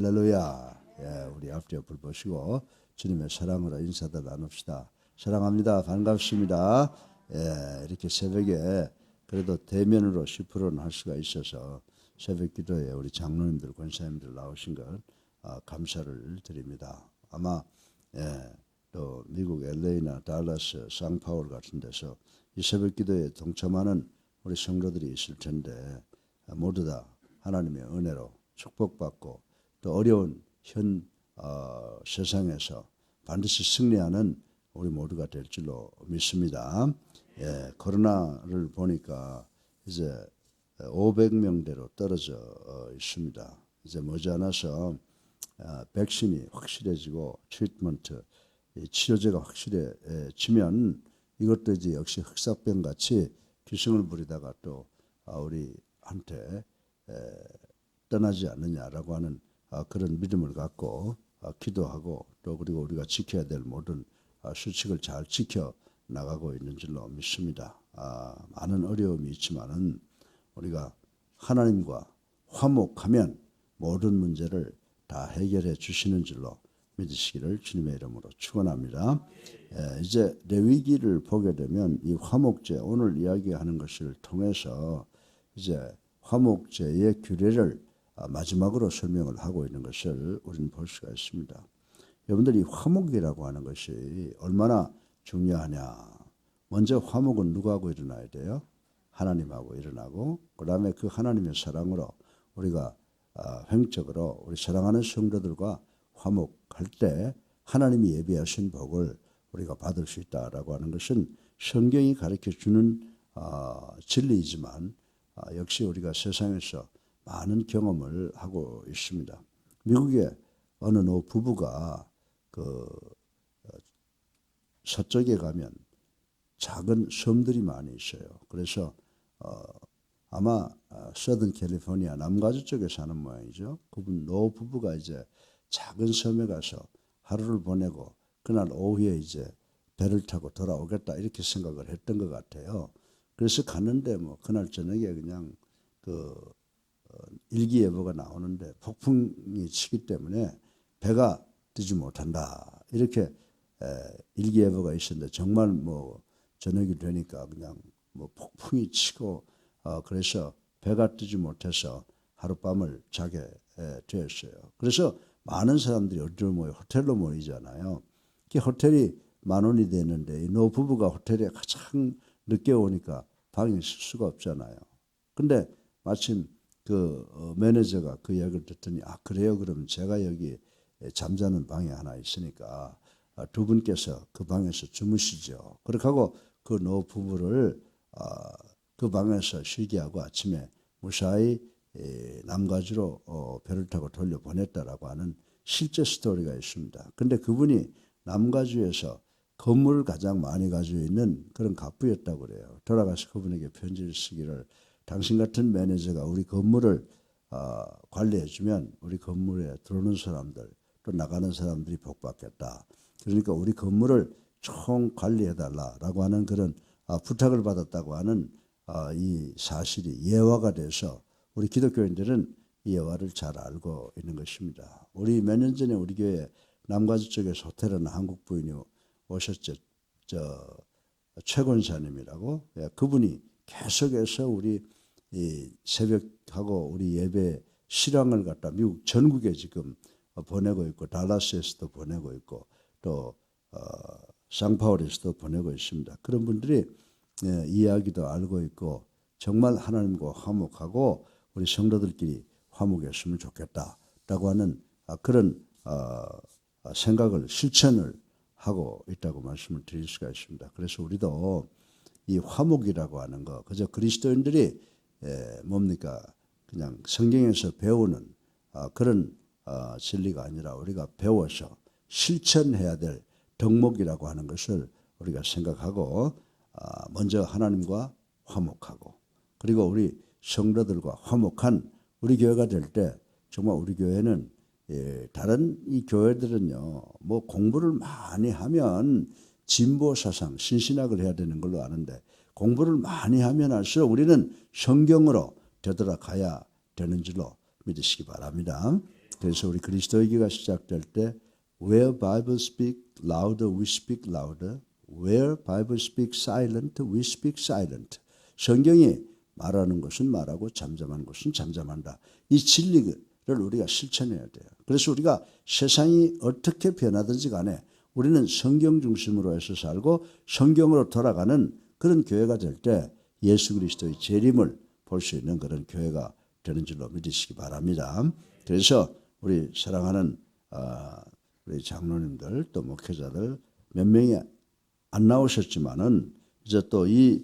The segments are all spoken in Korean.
할렐루야. 우리 앞뒤 옆을 보시고 주님의 사랑으로 인사들 나눕시다. 사랑합니다. 반갑습니다. 이렇게 새벽에 그래도 대면으로 10%는 할 수가 있어서 새벽 기도에 우리 장로님들, 권사님들 나오신 것 감사를 드립니다. 아마 또 미국 LA나 달라스, 상파울 같은 데서 이 새벽 기도에 동참하는 우리 성도들이 있을 텐데 모두 다 하나님의 은혜로 축복받고 또 어려운 현 세상에서 반드시 승리하는 우리 모두가 될 줄로 믿습니다. 코로나를 보니까 이제 500명대로 떨어져 있습니다. 이제 머지않아서 백신이 확실해지고 트리트먼트, 치료제가 확실해지면 이것도 이제 역시 흑사병 같이 기승을 부리다가 또 우리한테 떠나지 않느냐라고 하는 그런 믿음을 갖고 기도하고 또 그리고 우리가 지켜야 될 모든 수칙을 잘 지켜 나가고 있는 줄로 믿습니다. 많은 어려움이 있지만은 우리가 하나님과 화목하면 모든 문제를 다 해결해 주시는 줄로 믿으시기를 주님의 이름으로 축원합니다. 이제 레위기를 보게 되면 이 화목제 오늘 이야기하는 것을 통해서 이제 화목제의 규례를 마지막으로 설명을 하고 있는 것을 우리는 볼 수가 있습니다. 여러분들 이 화목이라고 하는 것이 얼마나 중요하냐. 먼저 화목은 누구하고 일어나야 돼요? 하나님하고 일어나고 그 다음에 그 하나님의 사랑으로 우리가 횡적으로 우리 사랑하는 성도들과 화목할 때 하나님이 예비하신 복을 우리가 받을 수 있다라고 하는 것은 성경이 가르쳐주는 진리이지만 역시 우리가 세상에서 많은 경험을 하고 있습니다. 미국의 어느 노 부부가 그 서쪽에 가면 작은 섬들이 많이 있어요. 그래서 아마 서든 캘리포니아 남가주 쪽에 사는 모양이죠. 그분 노 부부가 이제 작은 섬에 가서 하루를 보내고 그날 오후에 이제 배를 타고 돌아오겠다 이렇게 생각을 했던 것 같아요. 그래서 갔는데 뭐 그날 저녁에 그냥 그 일기예보가 나오는데 폭풍이 치기 때문에 배가 뜨지 못한다 이렇게 일기예보가 있었는데 정말 뭐 저녁이 되니까 그냥 뭐 폭풍이 치고 그래서 배가 뜨지 못해서 하룻밤을 자게 되었어요. 그래서 많은 사람들이 어디로 모여 호텔로 모이잖아요. 그 호텔이 10,000원이 되는데 이 노 부부가 호텔에 가장 늦게 오니까 방에 있을 수가 없잖아요. 근데 마침 그 매니저가 그 이야기를 듣더니 그래요? 그러면 제가 여기 잠자는 방이 하나 있으니까 두 분께서 그 방에서 주무시죠. 그렇게 하고 그 노 부부를 그 방에서 쉬게 하고 아침에 무사히 남가주로 배를 타고 돌려보냈다라고 하는 실제 스토리가 있습니다. 근데 그분이 남가주에서 건물을 가장 많이 가지고 있는 그런 갑부였다고 그래요. 돌아가서 그분에게 편지를 쓰기를 당신 같은 매니저가 우리 건물을 관리해주면 우리 건물에 들어오는 사람들 또 나가는 사람들이 복받겠다. 그러니까 우리 건물을 총 관리해달라라고 하는 그런 부탁을 받았다고 하는 이 사실이 예화가 돼서 우리 기독교인들은 이 예화를 잘 알고 있는 것입니다. 우리 몇 년 전에 우리 교회 남가주 쪽에서 호텔하는 한국 부인이 오셨죠. 최 권사님이라고. 그분이 계속해서 우리 이 새벽하고 우리 예배 실황을 갖다 미국 전국에 지금 보내고 있고 달라스에서도 보내고 있고 또 상파울에서도 보내고 있습니다. 그런 분들이 이야기도 알고 있고 정말 하나님과 화목하고 우리 성도들끼리 화목했으면 좋겠다라고 하는 그런 생각을 실천을 하고 있다고 말씀을 드릴 수가 있습니다. 그래서 우리도 이 화목이라고 하는 거 그저 그리스도인들이 뭡니까 그냥 성경에서 배우는 그런 진리가 아니라 우리가 배워서 실천해야 될 덕목이라고 하는 것을 우리가 생각하고 먼저 하나님과 화목하고 그리고 우리 성도들과 화목한 우리 교회가 될 때 정말 우리 교회는 다른 이 교회들은요 뭐 공부를 많이 하면 진보 사상 신신학을 해야 되는 걸로 아는데 공부를 많이 하면 할수록 우리는 성경으로 되돌아가야 되는 줄로 믿으시기 바랍니다. 그래서 우리 그리스도의기가 시작될 때 Where Bible speak louder, we speak louder. Where Bible speak silent, we speak silent. 성경이 말하는 것은 말하고 잠잠한 것은 잠잠한다. 이 진리를 우리가 실천해야 돼요. 그래서 우리가 세상이 어떻게 변하든지 간에 우리는 성경 중심으로 해서 살고 성경으로 돌아가는 그런 교회가 될 때 예수 그리스도의 재림을 볼 수 있는 그런 교회가 되는 줄로 믿으시기 바랍니다. 그래서 우리 사랑하는 우리 장로님들 또 목회자들 몇 명이 안 나오셨지만은 이제 또 이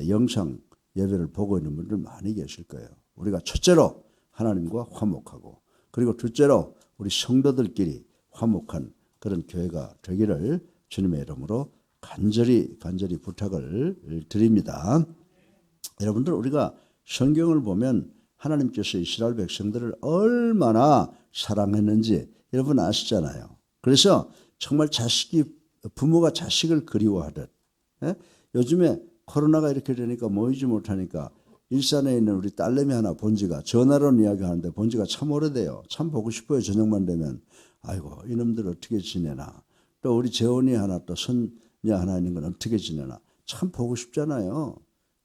영상 예배를 보고 있는 분들 많이 계실 거예요. 우리가 첫째로 하나님과 화목하고 그리고 둘째로 우리 성도들끼리 화목한 그런 교회가 되기를 주님의 이름으로 간절히 부탁을 드립니다. 여러분들 우리가 성경을 보면 하나님께서 이스라엘 백성들을 얼마나 사랑했는지 여러분 아시잖아요. 그래서 정말 부모가 자식을 그리워하듯 요즘에 코로나가 이렇게 되니까 모이지 못하니까 일산에 있는 우리 딸내미 하나 본지가 전화로 이야기하는데 본지가 참 오래돼요. 참 보고 싶어요. 저녁만 되면. 아이고 이놈들 어떻게 지내나. 또 우리 재원이 하나 또 손녀 하나 있는 건 어떻게 지내나. 참 보고 싶잖아요.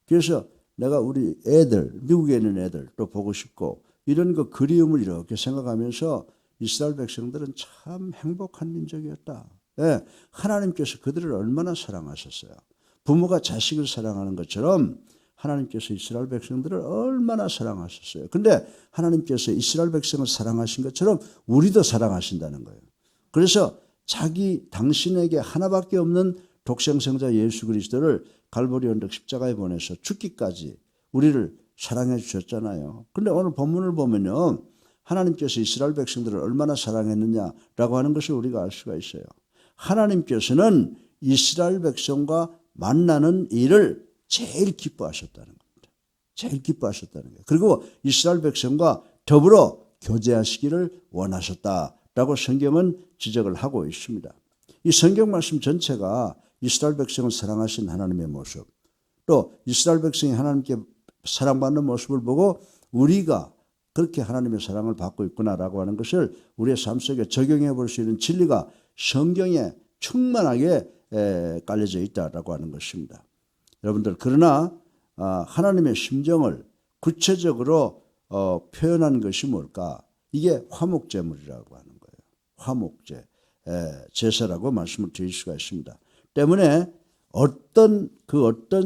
그래서 내가 우리 애들 미국에 있는 애들 또 보고 싶고 이런 거 그리움을 이렇게 생각하면서 이스라엘 백성들은 참 행복한 민족이었다. 예, 하나님께서 그들을 얼마나 사랑하셨어요. 부모가 자식을 사랑하는 것처럼 하나님께서 이스라엘 백성들을 얼마나 사랑하셨어요. 근데 하나님께서 이스라엘 백성을 사랑하신 것처럼 우리도 사랑하신다는 거예요. 그래서 당신에게 하나밖에 없는 독생성자 예수 그리스도를 갈보리 언덕 십자가에 보내서 죽기까지 우리를 사랑해 주셨잖아요. 근데 오늘 본문을 보면요. 하나님께서 이스라엘 백성들을 얼마나 사랑했느냐라고 하는 것을 우리가 알 수가 있어요. 하나님께서는 이스라엘 백성과 만나는 일을 제일 기뻐하셨다는 겁니다. 제일 기뻐하셨다는 거예요. 그리고 이스라엘 백성과 더불어 교제하시기를 원하셨다라고 성경은 지적을 하고 있습니다. 이 성경 말씀 전체가 이스라엘 백성을 사랑하신 하나님의 모습, 또 이스라엘 백성이 하나님께 사랑받는 모습을 보고 우리가 그렇게 하나님의 사랑을 받고 있구나라고 하는 것을 우리의 삶 속에 적용해 볼 수 있는 진리가 성경에 충만하게 깔려져 있다라고 하는 것입니다. 여러분들 그러나 하나님의 심정을 구체적으로 표현한 것이 뭘까? 이게 화목제물이라고 하는 거예요. 화목제 제사라고 말씀을 드릴 수가 있습니다. 때문에 어떤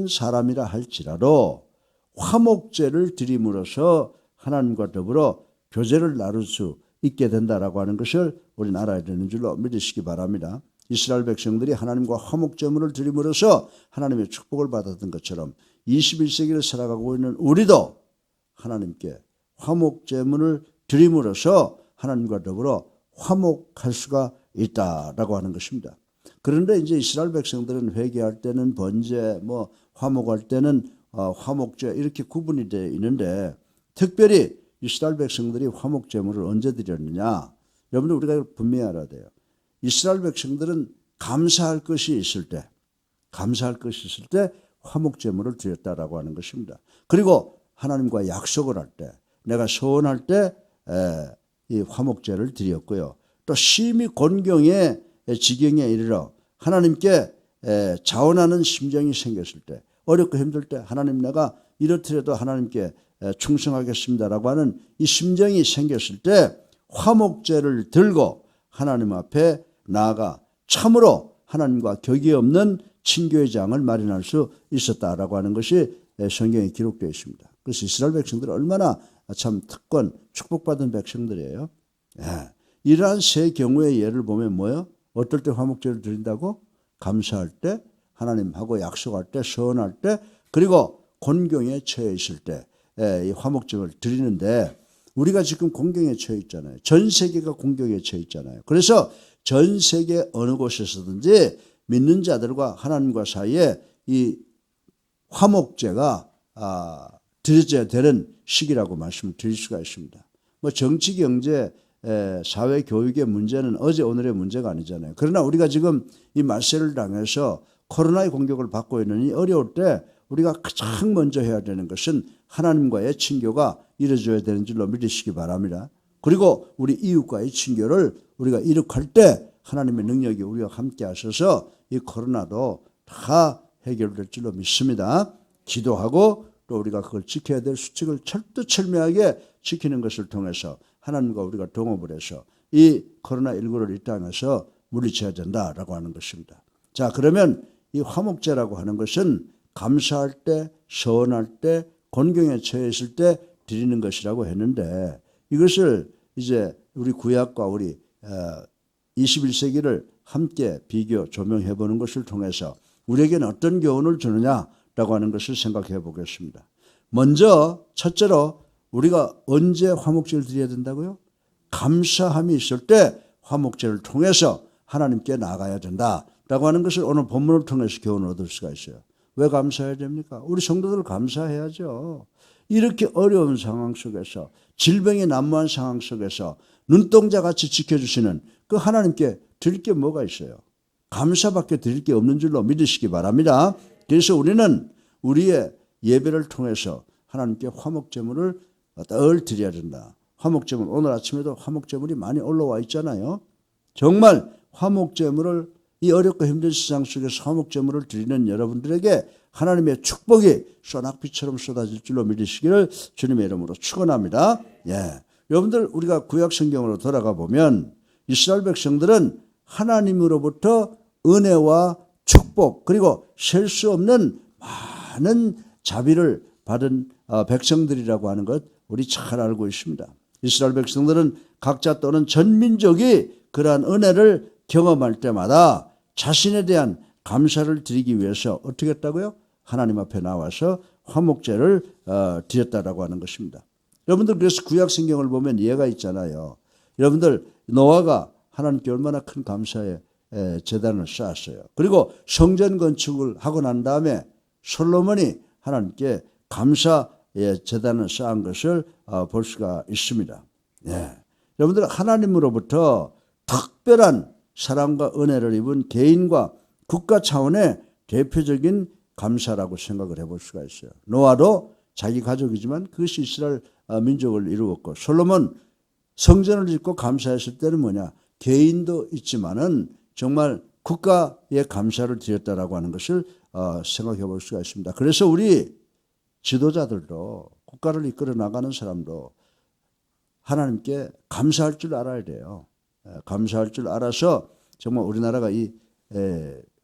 사람이라 할지라도 화목제를 드림으로써 하나님과 더불어 교제를 나눌 수 있게 된다라고 하는 것을 우리는 알아야 되는 줄로 믿으시기 바랍니다. 이스라엘 백성들이 하나님과 화목제물을 드림으로써 하나님의 축복을 받았던 것처럼 21세기를 살아가고 있는 우리도 하나님께 화목제물을 드림으로써 하나님과 더불어 화목할 수가 있다라고 하는 것입니다. 그런데 이제 이스라엘 백성들은 회개할 때는 번제, 화목할 때는 화목제 이렇게 구분이 되어 있는데 특별히 이스라엘 백성들이 화목제물을 언제 드렸느냐? 여러분들 우리가 분명히 알아야 돼요. 이스라엘 백성들은 감사할 것이 있을 때 화목제물을 드렸다라고 하는 것입니다. 그리고 하나님과 약속을 할 때, 내가 소원할 때 이 화목제를 드렸고요. 또 심히 곤경의 지경에 이르러 하나님께 자원하는 심정이 생겼을 때, 어렵고 힘들 때 하나님 내가 이렇더라도 하나님께 충성하겠습니다라고 하는 이 심정이 생겼을 때 화목제를 들고 하나님 앞에 나아가 참으로 하나님과 격이 없는 친교의 장을 마련할 수 있었다라고 하는 것이 성경에 기록되어 있습니다. 그래서 이스라엘 백성들은 얼마나 참 특권, 축복받은 백성들이에요. 이러한 세 경우의 예를 보면 뭐예요? 어떨 때 화목제를 드린다고? 감사할 때, 하나님하고 약속할 때, 서원할 때, 그리고 곤경에 처해 있을 때 이 화목제를 드리는데 우리가 지금 곤경에 처해 있잖아요. 전 세계가 곤경에 처해 있잖아요. 그래서 전 세계 어느 곳에서든지 믿는 자들과 하나님과 사이에 이 화목제가 드려져야 되는 시기라고 말씀을 드릴 수가 있습니다. 정치, 경제, 사회, 교육의 문제는 어제 오늘의 문제가 아니잖아요. 그러나 우리가 지금 이 말세를 당해서 코로나의 공격을 받고 있는 이 어려울 때 우리가 가장 먼저 해야 되는 것은 하나님과의 친교가 이루어져야 되는 줄로 믿으시기 바랍니다. 그리고 우리 이웃과의 친교를 우리가 이룩할 때 하나님의 능력이 우리와 함께 하셔서 이 코로나도 다 해결될 줄로 믿습니다. 기도하고 또 우리가 그걸 지켜야 될 수칙을 철두철미하게 지키는 것을 통해서 하나님과 우리가 동업을 해서 이 코로나19를 이 땅에서 물리쳐야 된다라고 하는 것입니다. 자, 그러면 이 화목제라고 하는 것은 감사할 때, 서원할 때, 곤경에 처해 있을 때 드리는 것이라고 했는데 이것을 이제 우리 구약과 우리 21세기를 함께 비교 조명해 보는 것을 통해서 우리에게는 어떤 교훈을 주느냐라고 하는 것을 생각해 보겠습니다. 먼저 첫째로 우리가 언제 화목제를 드려야 된다고요? 감사함이 있을 때 화목제를 통해서 하나님께 나가야 된다라고 하는 것을 오늘 본문을 통해서 교훈을 얻을 수가 있어요. 왜 감사해야 됩니까? 우리 성도들 감사해야죠. 이렇게 어려운 상황 속에서 질병이 난무한 상황 속에서 눈동자같이 지켜주시는 그 하나님께 드릴 게 뭐가 있어요? 감사밖에 드릴 게 없는 줄로 믿으시기 바랍니다. 그래서 우리는 우리의 예배를 통해서 하나님께 화목제물을 늘 드려야 된다. 화목제물, 오늘 아침에도 화목제물이 많이 올라와 있잖아요. 정말 화목제물을 이 어렵고 힘든 세상 속에서 화목제물을 드리는 여러분들에게 하나님의 축복이 소낙비처럼 쏟아질 줄로 믿으시기를 주님의 이름으로 축원합니다. 예. 여러분들 우리가 구약 성경으로 돌아가 보면 이스라엘 백성들은 하나님으로부터 은혜와 축복 그리고 셀 수 없는 많은 자비를 받은 백성들이라고 하는 것 우리 잘 알고 있습니다. 이스라엘 백성들은 각자 또는 전 민족이 그러한 은혜를 경험할 때마다 자신에 대한 감사를 드리기 위해서 어떻게 했다고요? 하나님 앞에 나와서 화목제를 드렸다라고 하는 것입니다. 여러분들 그래서 구약 성경을 보면 예가 있잖아요. 여러분들 노아가 하나님께 얼마나 큰 감사의 제단을 쌓았어요. 그리고 성전 건축을 하고 난 다음에 솔로몬이 하나님께 감사의 제단을 쌓은 것을 볼 수가 있습니다. 예. 여러분들 하나님으로부터 특별한 사랑과 은혜를 입은 개인과 국가 차원의 대표적인 감사라고 생각을 해볼 수가 있어요. 노아도 자기 가족이지만 그것이 이스라엘 민족을 이루었고 솔로몬 성전을 짓고 감사했을 때는 뭐냐? 개인도 있지만은 정말 국가의 감사를 드렸다라고 하는 것을 생각해 볼 수가 있습니다. 그래서 우리 지도자들도 국가를 이끌어 나가는 사람도 하나님께 감사할 줄 알아야 돼요. 감사할 줄 알아서 정말 우리나라가 이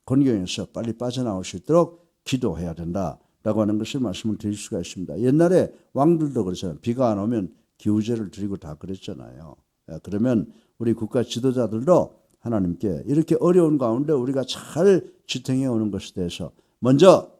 곤경에서 빨리 빠져나올 수 있도록 기도해야 된다라고 하는 것을 말씀을 드릴 수가 있습니다. 옛날에 왕들도 그렇잖아요. 비가 안 오면 기우제를 드리고 다 그랬잖아요. 그러면 우리 국가 지도자들도 하나님께 이렇게 어려운 가운데 우리가 잘 지탱해 오는 것에 대해서 먼저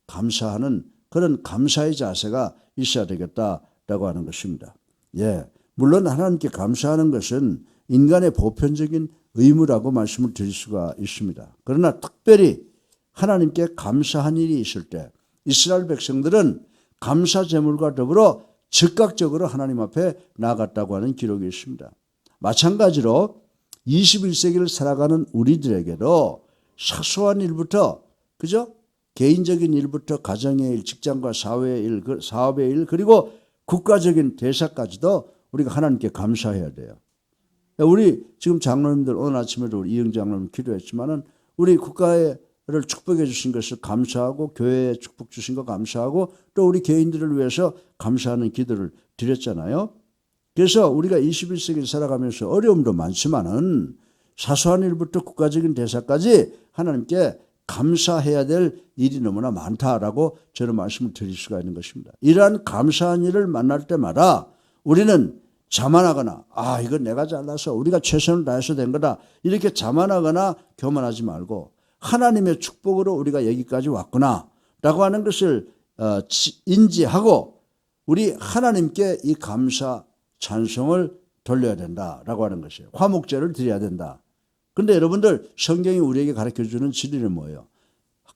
감사하는 그런 감사의 자세가 있어야 되겠다라고 하는 것입니다. 예, 물론 하나님께 감사하는 것은 인간의 보편적인 의무라고 말씀을 드릴 수가 있습니다. 그러나 특별히 하나님께 감사한 일이 있을 때 이스라엘 백성들은 감사 제물과 더불어 즉각적으로 하나님 앞에 나아갔다고 하는 기록이 있습니다. 마찬가지로 21세기를 살아가는 우리들에게도 사소한 일부터 그죠? 개인적인 일부터 가정의 일, 직장과 사회의 일, 사업의 일 그리고 국가적인 대사까지도 우리가 하나님께 감사해야 돼요. 우리 지금 장로님들 오늘 아침에도 우리 이영 장로님 기도했지만은 우리 국가를 축복해 주신 것을 감사하고 교회에 축복 주신 거 감사하고 또 우리 개인들을 위해서 감사하는 기도를 드렸잖아요. 그래서 우리가 21세기를 살아가면서 어려움도 많지만은 사소한 일부터 국가적인 대사까지 하나님께 감사해야 될 일이 너무나 많다라고 저는 말씀을 드릴 수가 있는 것입니다. 이러한 감사한 일을 만날 때마다 우리는 자만하거나 이건 내가 잘나서 우리가 최선을 다해서 된 거다 이렇게 자만하거나 교만하지 말고 하나님의 축복으로 우리가 여기까지 왔구나 라고 하는 것을 인지하고 우리 하나님께 이 감사 찬송을 돌려야 된다라고 하는 것이에요. 화목제를 드려야 된다. 그런데 여러분들 성경이 우리에게 가르쳐주는 진리는 뭐예요?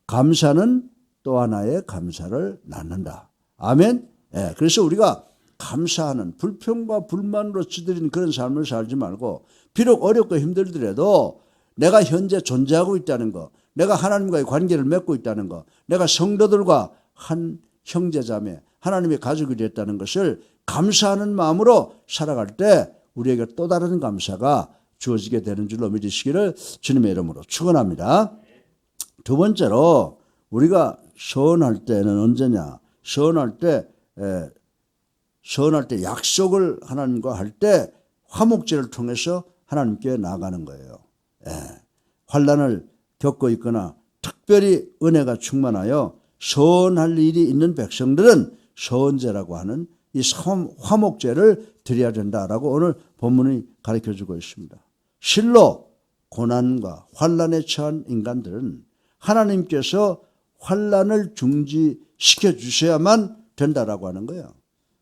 감사는 또 하나의 감사를 낳는다. 아멘. 네, 그래서 우리가 감사하는 불평과 불만으로 찌들인 그런 삶을 살지 말고 비록 어렵고 힘들더라도 내가 현재 존재하고 있다는 거, 내가 하나님과의 관계를 맺고 있다는 거, 내가 성도들과 한 형제자매 하나님의 가족이 됐다는 것을 감사하는 마음으로 살아갈 때 우리에게 또 다른 감사가 주어지게 되는 줄로 믿으시기를 주님의 이름으로 축원합니다. 두 번째로 우리가 서원할 때는 언제냐? 서원할 때 약속을 하나님과 할 때 화목제를 통해서 하나님께 나아가는 거예요. 환난을 겪고 있거나 특별히 은혜가 충만하여 서원할 일이 있는 백성들은 서원제라고 하는 이 화목제를 드려야 된다라고 오늘 본문이 가르쳐주고 있습니다. 실로 고난과 환난에 처한 인간들은 하나님께서 환난을 중지시켜 주셔야만 된다라고 하는 거예요.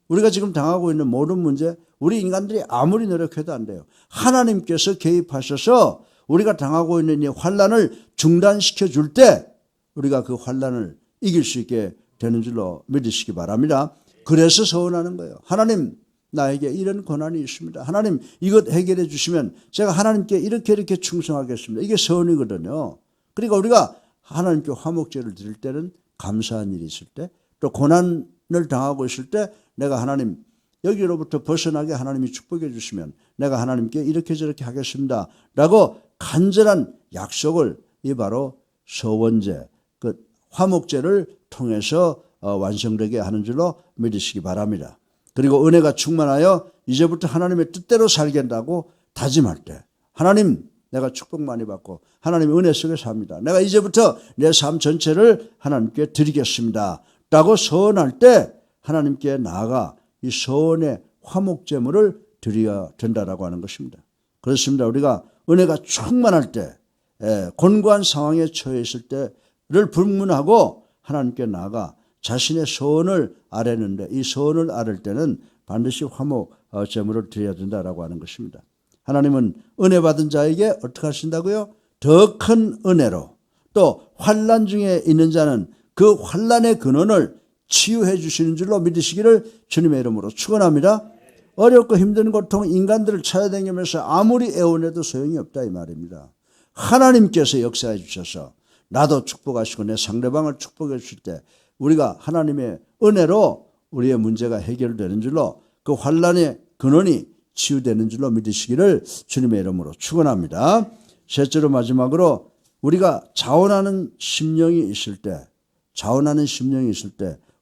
우리가 지금 당하고 있는 모든 문제, 우리 인간들이 아무리 노력해도 안 돼요. 하나님께서 개입하셔서 우리가 당하고 있는 이 환난을 중단시켜 줄 때 우리가 그 환난을 이길 수 있게 되는 줄로 믿으시기 바랍니다. 그래서 서원하는 거예요. 하나님, 나에게 이런 고난이 있습니다. 하나님, 이것 해결해 주시면 제가 하나님께 이렇게 충성하겠습니다. 이게 서원이거든요. 그러니까 우리가 하나님께 화목제를 드릴 때는 감사한 일이 있을 때, 또 고난을 당하고 있을 때 내가 하나님 여기로부터 벗어나게 하나님이 축복해 주시면 내가 하나님께 이렇게 저렇게 하겠습니다 라고 간절한 약속을 이 바로 서원제, 그 화목제를 통해서 완성되게 하는 줄로 믿으시기 바랍니다. 그리고 은혜가 충만하여 이제부터 하나님의 뜻대로 살겠다고 다짐할 때 하나님, 내가 축복 많이 받고 하나님의 은혜 속에 삽니다. 내가 이제부터 내 삶 전체를 하나님께 드리겠습니다 라고 서원할 때 하나님께 나아가 이 서원의 화목제물을 드려야 된다라고 하는 것입니다. 그렇습니다. 우리가 은혜가 충만할 때, 곤고한 상황에 처해 있을 때를 불문하고 하나님께 나아가 자신의 서원을 아뢰는데, 이 서원을 아뢰을 때는 반드시 화목제물을 드려야 된다라고 하는 것입니다. 하나님은 은혜 받은 자에게 어떻게 하신다고요? 더 큰 은혜로, 또 환난 중에 있는 자는 그 환난의 근원을 치유해 주시는 줄로 믿으시기를 주님의 이름으로 축원합니다. 어렵고 힘든 고통, 인간들을 찾아다니면서 아무리 애원해도 소용이 없다 이 말입니다. 하나님께서 역사해 주셔서 나도 축복하시고 내 상대방을 축복해 주실 때 우리가 하나님의 은혜로 우리의 문제가 해결되는 줄로, 그 환난의 근원이 치유되는 줄로 믿으시기를 주님의 이름으로 축원합니다. 셋째로 마지막으로 우리가 자원하는 심령이 있을 때,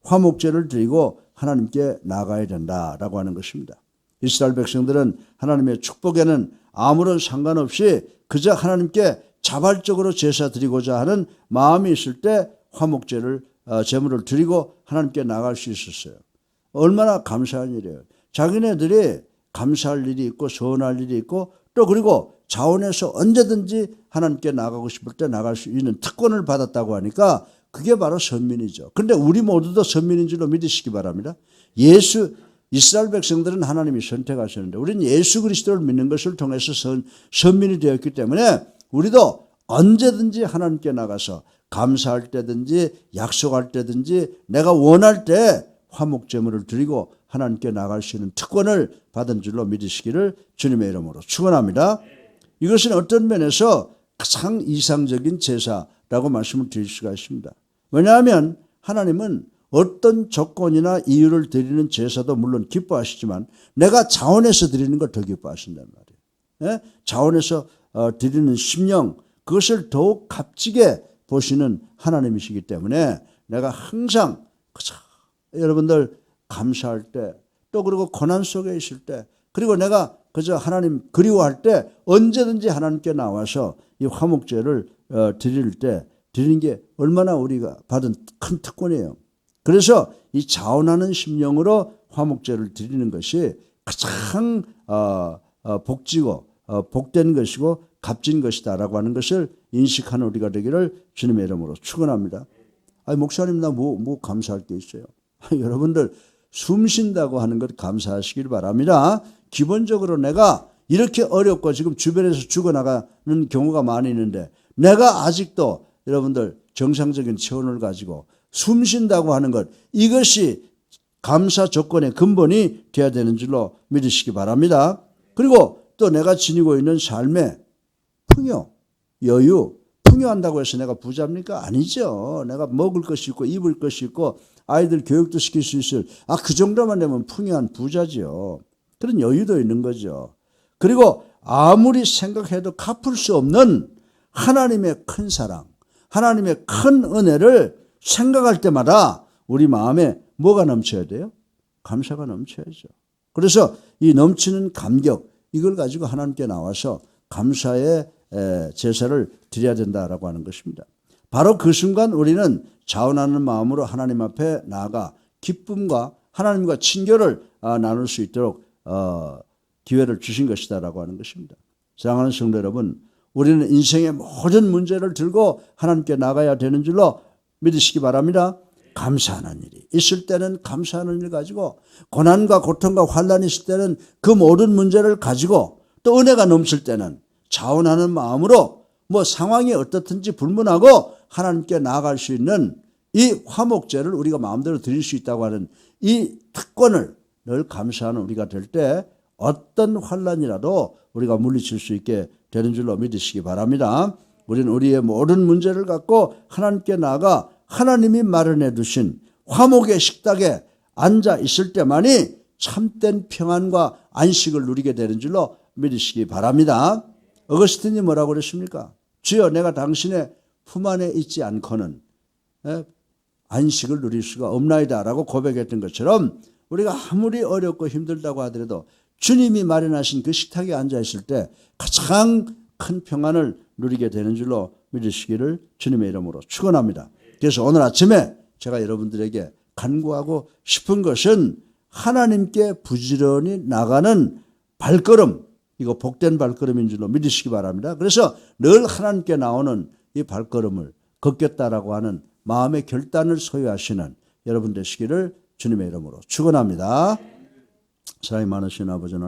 화목제를 드리고 하나님께 나아가야 된다라고 하는 것입니다. 이스라엘 백성들은 하나님의 축복에는 아무런 상관없이 그저 하나님께 자발적으로 제사 드리고자 하는 마음이 있을 때 화목제를 제물을 드리고 하나님께 나아갈 수 있었어요. 얼마나 감사한 일이에요. 자기네들이 감사할 일이 있고 서운할 일이 있고, 또 그리고 자원해서 언제든지 하나님께 나가고 싶을 때 나갈 수 있는 특권을 받았다고 하니까 그게 바로 선민이죠. 그런데 우리 모두도 선민인 줄로 믿으시기 바랍니다. 이스라엘 백성들은 하나님이 선택하셨는데 우리는 예수 그리스도를 믿는 것을 통해서 선민이 되었기 때문에 우리도 언제든지 하나님께 나가서 감사할 때든지 약속할 때든지 내가 원할 때 화목제물을 드리고 하나님께 나갈 수 있는 특권을 받은 줄로 믿으시기를 주님의 이름으로 축원합니다. 이것은 어떤 면에서 가장 이상적인 제사라고 말씀을 드릴 수가 있습니다. 왜냐하면 하나님은 어떤 조건이나 이유를 드리는 제사도 물론 기뻐하시지만 내가 자원해서 드리는 걸 더 기뻐하신단 말이에요. 자원해서 드리는 심령, 그것을 더욱 값지게 보시는 하나님이시기 때문에 내가 항상 여러분들 감사할 때, 또 그리고 고난 속에 있을 때, 그리고 내가 그저 하나님 그리워할 때 언제든지 하나님께 나와서 이 화목제를 드릴 때 드리는 게 얼마나 우리가 받은 큰 특권이에요. 그래서 이 자원하는 심령으로 화목제를 드리는 것이 가장 복지고 복된 것이고 값진 것이다라고 하는 것을 인식하는 우리가 되기를 주님의 이름으로 축원합니다. 목사님 나 뭐 감사할 게 있어요. 여러분들 숨 쉰다고 하는 것 감사하시길 바랍니다. 기본적으로 내가 이렇게 어렵고 지금 주변에서 죽어나가는 경우가 많이 있는데 내가 아직도 여러분들 정상적인 체온을 가지고 숨 쉰다고 하는 것, 이것이 감사 조건의 근본이 되어야 되는 줄로 믿으시기 바랍니다. 그리고 또 내가 지니고 있는 삶의 풍요, 여유, 풍요한다고 해서 내가 부자입니까? 아니죠. 내가 먹을 것이 있고 입을 것이 있고 아이들 교육도 시킬 수 있을 그 정도만 되면 풍요한 부자지요. 그런 여유도 있는 거죠. 그리고 아무리 생각해도 갚을 수 없는 하나님의 큰 사랑, 하나님의 큰 은혜를 생각할 때마다 우리 마음에 뭐가 넘쳐야 돼요? 감사가 넘쳐야죠. 그래서 이 넘치는 감격, 이걸 가지고 하나님께 나와서 감사의 제사를 드려야 된다라고 하는 것입니다. 바로 그 순간 우리는 자원하는 마음으로 하나님 앞에 나아가 기쁨과 하나님과 친교를 나눌 수 있도록 기회를 주신 것이다라고 하는 것입니다. 사랑하는 성도 여러분, 우리는 인생의 모든 문제를 들고 하나님께 나가야 되는 줄로 믿으시기 바랍니다. 감사하는 일이 있을 때는 감사하는 일 가지고, 고난과 고통과 환난이 있을 때는 그 모든 문제를 가지고, 또 은혜가 넘칠 때는 자원하는 마음으로 뭐 상황이 어떻든지 불문하고 하나님께 나아갈 수 있는 이 화목제를 우리가 마음대로 드릴 수 있다고 하는 이 특권을 늘 감사하는 우리가 될 때 어떤 환난이라도 우리가 물리칠 수 있게 되는 줄로 믿으시기 바랍니다. 우리는 우리의 모든 문제를 갖고 하나님께 나아가 하나님이 마련해 두신 화목의 식탁에 앉아 있을 때만이 참된 평안과 안식을 누리게 되는 줄로 믿으시기 바랍니다. 어거스틴이 뭐라고 그랬습니까? 주여, 내가 당신의 품 안에 있지 않고는 안식을 누릴 수가 없나이다 라고 고백했던 것처럼, 우리가 아무리 어렵고 힘들다고 하더라도 주님이 마련하신 그 식탁에 앉아 있을 때 가장 큰 평안을 누리게 되는 줄로 믿으시기를 주님의 이름으로 축원합니다. 그래서 오늘 아침에 제가 여러분들에게 간구하고 싶은 것은 하나님께 부지런히 나가는 발걸음, 이거 복된 발걸음인 줄로 믿으시기 바랍니다. 그래서 늘 하나님께 나오는 이 발걸음을 걷겠다라고 하는 마음의 결단을 소유하시는 여러분 되시기를 주님의 이름으로 축원합니다. 사랑이 많으신 아버지 하나님,